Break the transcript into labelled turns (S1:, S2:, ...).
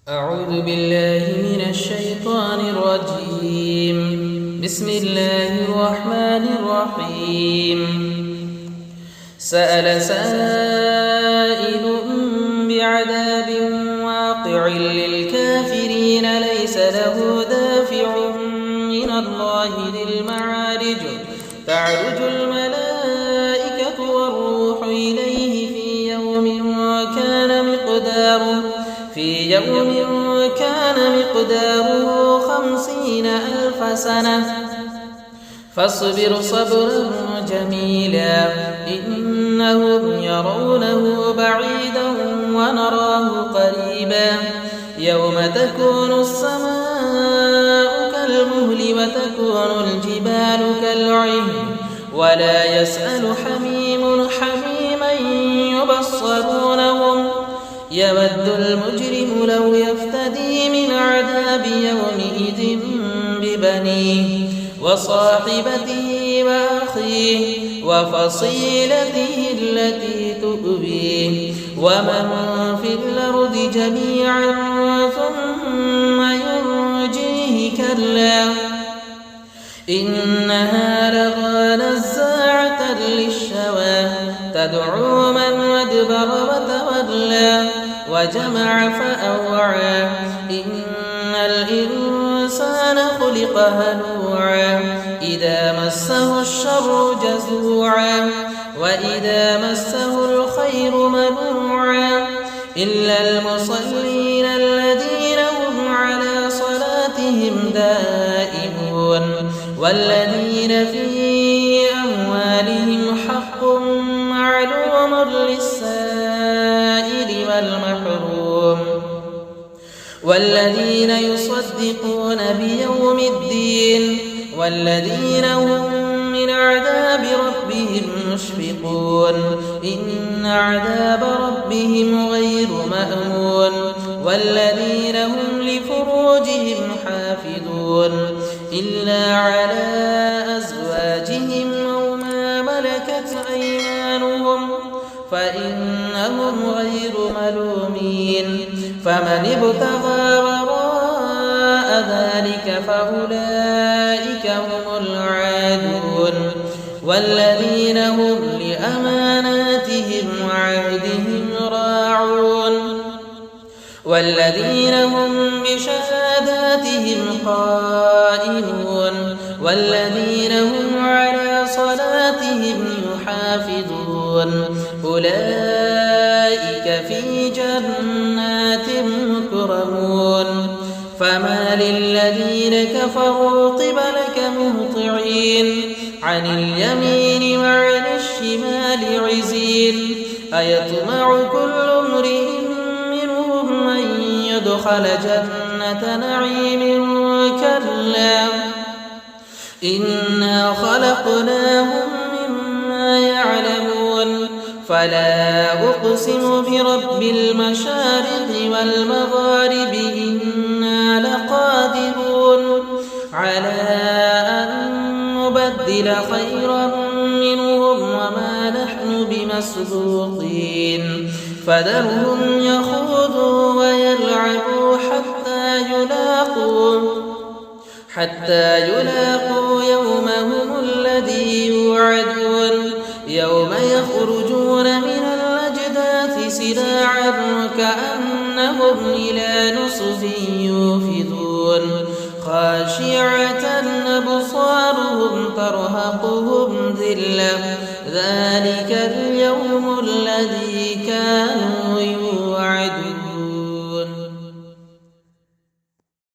S1: أعوذ بالله من الشيطان الرجيم. بسم الله الرحمن الرحيم. سأل سائل بعذاب واقع للكافرين ليس له دافع من الله ذي المعارج تعرج الملائكة والروح إليه في يوم كان مقداره 50,000 سنة فاصبر صبرا جميلا إنهم يرونه بعيدا ونراه قريبا يوم تكون السماء كالمهل وتكون الجبال كالعهن ولا يسأل حميم حميما يبصرونهم يود المجرم لو يفتدي من عذاب يومئذ ببنيه وصاحبته وأخيه وفصيلته التي تؤويه ومن في الأرض جميعا ثم ينجيه كلا إنها لظى نزاعة للشوى تدعو من أدبر وتولى وجمع فأوعى إن الإنسان خلق هلوعا إذا مسه الشر جزوعا وإذا مسه الخير منوعا إلا المصلين الذين هم على صلاتهم دائمون والذين في أموالهم حق معلوم للسائل والمحروم والذين يصدقون بيوم الدين والذين هم من عذاب ربهم مشفقون إن عذاب ربهم غير مأمون والذين هم لفروجهم حافظون إلا على أزواجهم أو ما ملكت أيمانهم فإنهم غير ملومين فمن ابتغى وراء ذلك فأولئك هم العادون والذين هم لأماناتهم وعهدهم راعون والذين هم بشهاداتهم قائمون والذين هم على صلاتهم يحافظون أولئك في جنات مكرمون فما للذين كفروا قبلك مهطعين عن اليمين وعن الشمال عزين أيطمع كل امرئ منهم أن يدخل جنة نعيم كلا إنا خلقناهم مما يعلمون فلا أقسم برب المشارق والمغارب إنا لقادرون على أن نبدل خيرا منهم وما نحن بمسبوقين فذرهم يخوضوا ويلعبوا حتى يلاقوا يومهم الذي يوعدون يوم يخرجون من الأجداث سراعا كأنهم إلى نصب يوفضون خاشعة أبصارهم ترهقهم ذلة ذلك اليوم الذي